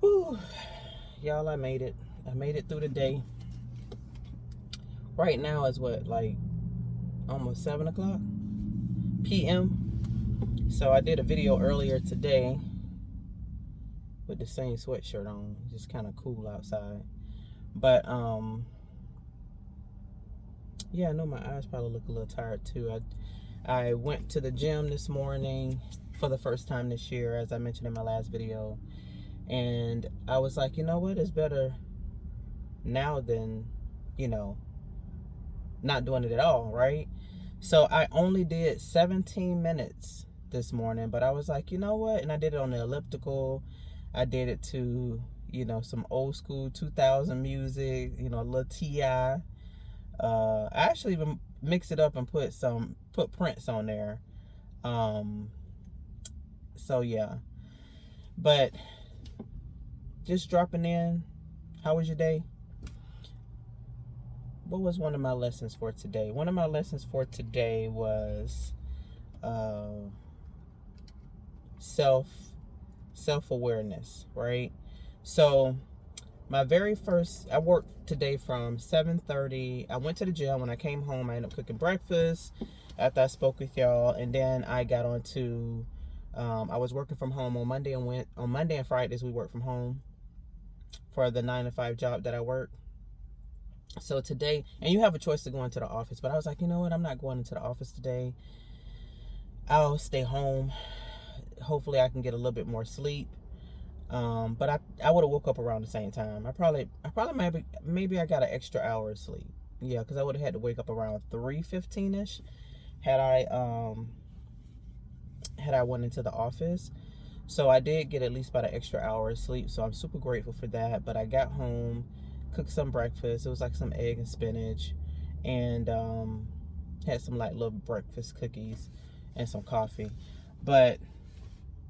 Whew. Y'all, I made it. I made it through the day. Right now is what, like almost 7 o'clock p.m. So I did a video earlier today with the same sweatshirt on. Just kind of cool outside. But yeah, I know my eyes probably look a little tired too. I went to the gym this morning for the first time this year, as I mentioned in my last video. And I was like, you know what? It's better now than, not doing it at all, right? So I only did 17 minutes this morning, but I was like, you know what? And I did it on the elliptical. I did it to, some old school 2000 music, a little T.I. I actually even mixed it up and put Prince on there. So yeah, but just dropping in. How was your day? What was one of my lessons for today? One of my lessons for today was self-awareness, right? So my very first, I worked today from 7:30. I went to the gym. When I came home, I ended up cooking breakfast after I spoke with y'all, and then I got on to I was working from home on Monday and Fridays. We work from home for the 9 to 5 job that I work. So today, and you have a choice to go into the office, but I was like, you know what? I'm not going into the office today. I'll stay home. Hopefully I can get a little bit more sleep. But I would have woke up around the same time. I probably maybe I got an extra hour of sleep. Yeah, because I would have had to wake up around 3:15ish had I went into the office. So I did get at least about an extra hour of sleep. So I'm super grateful for that. But I got home, cooked some breakfast. It was like some egg and spinach, and had some like little breakfast cookies and some coffee. But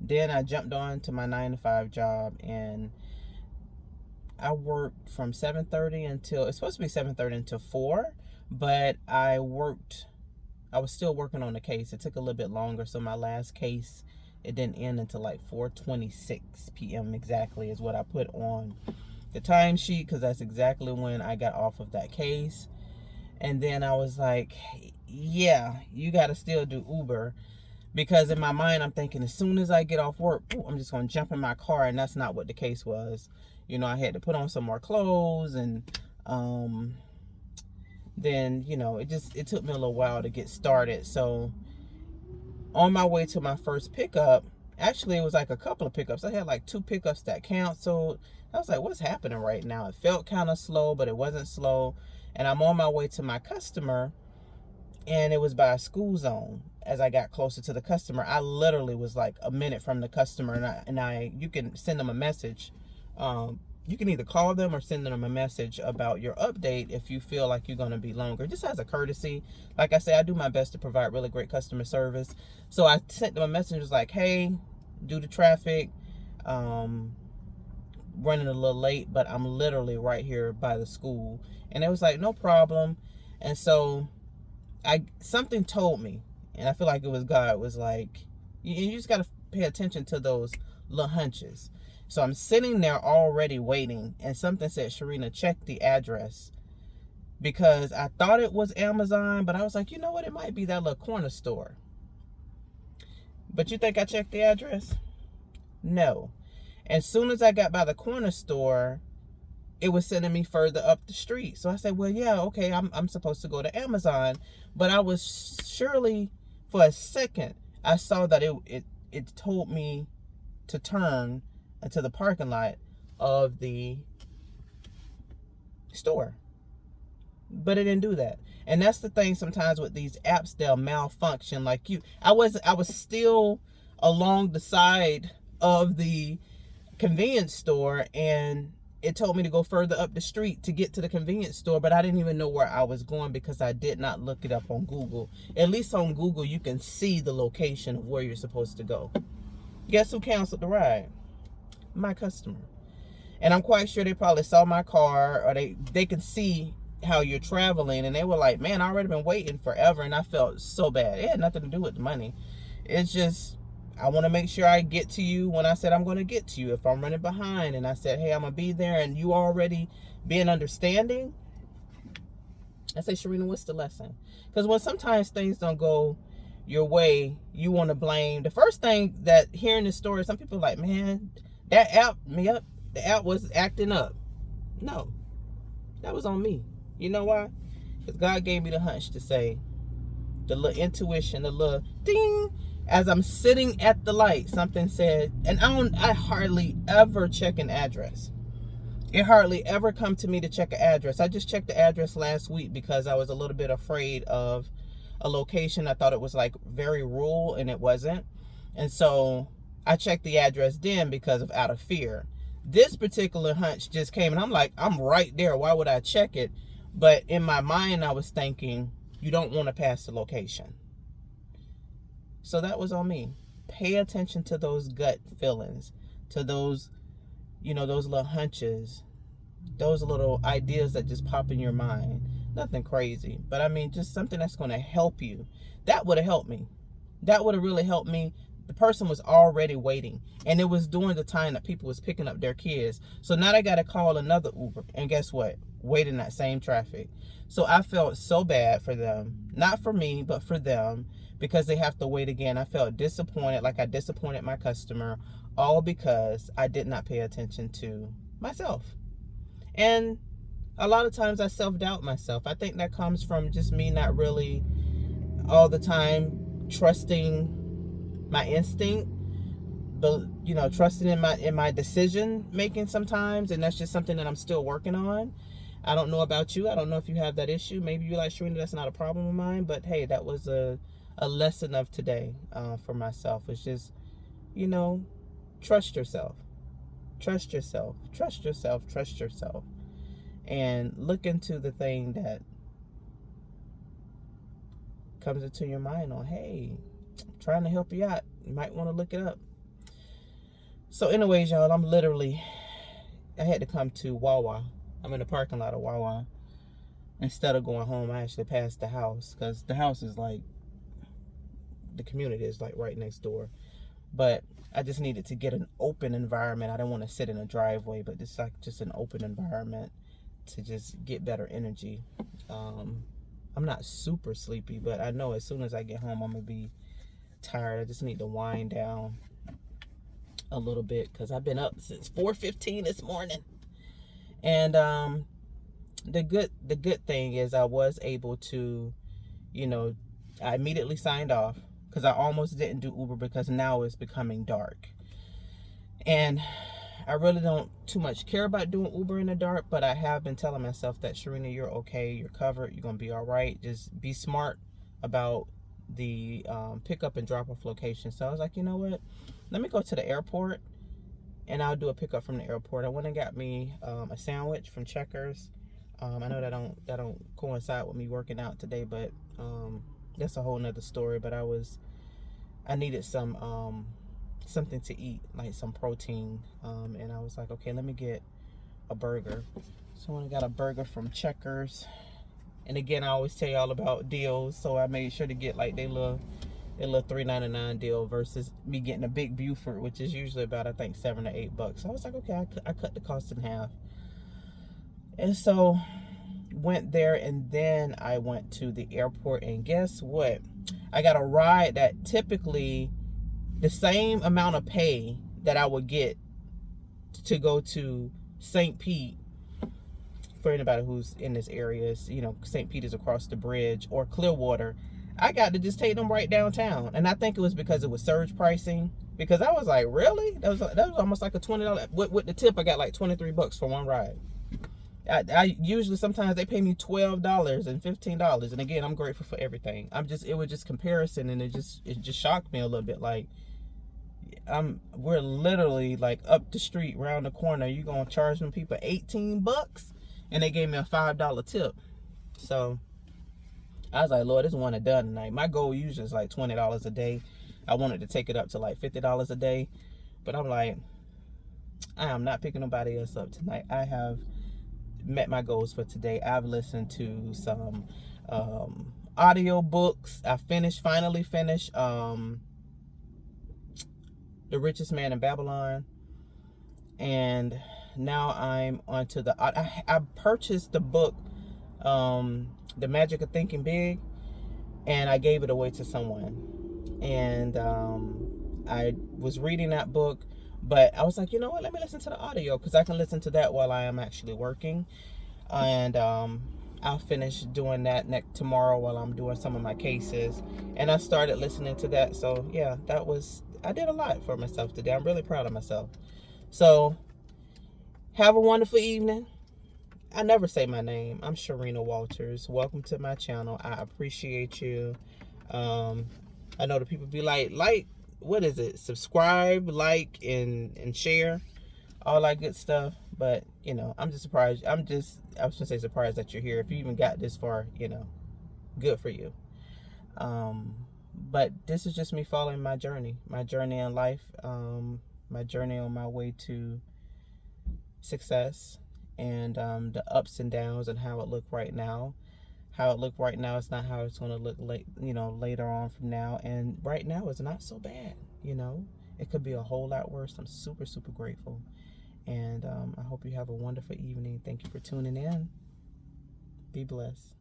then I jumped on to my 9 to 5 job, and I worked from 7:30 until, it's supposed to be 7:30 until 4, but I was still working on the case. It took a little bit longer, so my last case, it didn't end until like 4:26 p.m. exactly is what I put on the timesheet, because that's exactly when I got off of that case. And then I was like, yeah, you got to still do Uber, because in my mind I'm thinking as soon as I get off work, I'm just going to jump in my car, and that's not what the case was. I had to put on some more clothes, and then it took me a little while to get started. So on my way to my first pickup, actually it was like a couple of pickups. I had like 2 pickups that canceled. I was like, what's happening right now? It felt kind of slow, but it wasn't slow. And I'm on my way to my customer, and it was by a school zone. As I got closer to the customer, I literally was like a minute from the customer, and you can send them a message. You can either call them or send them a message about your update if you feel like you're going to be longer, just as a courtesy. Like I say, I do my best to provide really great customer service. So I sent them a message, was like, hey, due to traffic, running a little late, but I'm literally right here by the school. And it was like, no problem. And so something told me, and I feel like it was God, was like, you just got to pay attention to those little hunches. So I'm sitting there already waiting, and something said, Sharina, check the address, because I thought it was Amazon, but I was like, you know what, it might be that little corner store. But you think I checked the address? No. As soon as I got by the corner store, it was sending me further up the street. So I said, well, yeah, okay, I'm supposed to go to Amazon. But I was surely, for a second, I saw that it told me to turn into the parking lot of the store. But it didn't do that. And that's the thing sometimes with these apps, they'll malfunction. Like I was still along the side of the convenience store, and it told me to go further up the street to get to the convenience store, but I didn't even know where I was going because I did not look it up on Google. At least on Google, you can see the location of where you're supposed to go. Guess who canceled the ride? My customer. And I'm quite sure they probably saw my car, or they can see how you're traveling, and they were like, man, I already been waiting forever. And I felt so bad. It had nothing to do with the money. It's just, I want to make sure I get to you when I said I'm going to get to you. If I'm running behind and I said, hey, I'm going to be there, and you already being understanding, I say, Sharina, what's the lesson? Because when sometimes things don't go your way, you want to blame. The first thing that hearing this story, some people are like, man, that app, the app was acting up. No, that was on me. You know why? Because God gave me the hunch to say, the little intuition, the little ding, as I'm sitting at the light, something said, and I hardly ever check an address. It hardly ever come to me to check an address. I just checked the address last week because I was a little bit afraid of a location. I thought it was like very rural, and it wasn't. And so I checked the address then because of out of fear. This particular hunch just came, and I'm like, I'm right there. Why would I check it? But in my mind, I was thinking, you don't want to pass the location. So that was on me. Pay attention to those gut feelings, to those, those little hunches, those little ideas that just pop in your mind. Nothing crazy, but I mean, just something that's going to help you. That would have helped me. That would have really helped me. The person was already waiting, and it was during the time that people was picking up their kids. So now they got to call another Uber, and guess what? Wait in that same traffic. So I felt so bad for them, not for me, but for them, because they have to wait again. I felt disappointed, like I disappointed my customer, all because I did not pay attention to myself. And a lot of times I self-doubt myself. I think that comes from just me not really all the time trusting my instinct, but trusting in my decision making sometimes, and that's just something that I'm still working on. I don't know about you. I don't know if you have that issue. Maybe you're like, Sharina, that's not a problem of mine, but hey, that was a lesson of today for myself. It's just, trust yourself. Trust yourself. Trust yourself. Trust yourself. And look into the thing that comes into your mind on, hey, I'm trying to help you out. You might want to look it up. So anyways, y'all, I had to come to Wawa. I'm in the parking lot of Wawa. Instead of going home, I actually passed the house, because the house is like, the community is like right next door. But I just needed to get an open environment. I didn't want to sit in a driveway, but it's like just an open environment to just get better energy. I'm not super sleepy, but I know as soon as I get home, I'm going to be tired. I just need to wind down a little bit, because I've been up since 4:15 this morning. And the good thing is I was able to, I immediately signed off, because I almost didn't do Uber because now it's becoming dark. And I really don't too much care about doing Uber in the dark, but I have been telling myself that, Sharina, you're okay, you're covered, you're going to be all right. Just be smart about the pickup and drop-off location. So I was like, you know what? Let me go to the airport, and I'll do a pickup from the airport. I went and got me a sandwich from Checkers. I know that don't coincide with me working out today, but that's a whole nother story. But I needed some something to eat, like some protein, and I was like, okay, let me get a burger. So I got a burger from Checkers, and again, I always tell y'all about deals, so I made sure to get like their little $3.99 deal versus me getting a big Buford, which is usually about, I think, $7 or $8. So I was like, okay, I cut the cost in half. And so went there, and then I went to the airport, and guess what? I got a ride that typically the same amount of pay that I would get to go to St. Pete. For anybody who's in this area, St. Pete is across the bridge, or Clearwater. I got to just take them right downtown. And I think it was because it was surge pricing. Because I was like, really? That was almost like a $20. With the tip, I got like $23 for one ride. I usually, sometimes they pay me $12 and $15. And again, I'm grateful for everything. It was just comparison, and it just shocked me a little bit. Like, we're literally like up the street, round the corner. You gonna charge them people $18? And they gave me a $5 tip. So I was like, Lord, this one and done tonight. My goal usually is like $20 a day. I wanted to take it up to like $50 a day. But I'm like, I am not picking nobody else up tonight. I have met my goals for today. I've listened to some audio books. I finally finished The Richest Man in Babylon. And now I'm onto the, I purchased the book, The Magic of Thinking Big, and I gave it away to someone. And I was reading that book, but I was like, you know what, let me listen to the audio, because I can listen to that while I am actually working. And I'll finish doing that next tomorrow while I'm doing some of my cases. And I started listening to that. So yeah, I did a lot for myself today. I'm really proud of myself. So have a wonderful evening. I never say my name. I'm Sharina Walters. Welcome to my channel. I appreciate you. I know the people be like, what is it? Subscribe, like, and share, all that good stuff. But you know, I'm just surprised. I was gonna say surprised that you're here. If you even got this far, you know, good for you. But this is just me following my journey in life, my journey on my way to success, and the ups and downs, and how it look right now. How it look right now is not how it's going to look later on from now. And right now is not so bad. It could be a whole lot worse. I'm super, super grateful. And I hope you have a wonderful evening. Thank you for tuning in. Be blessed.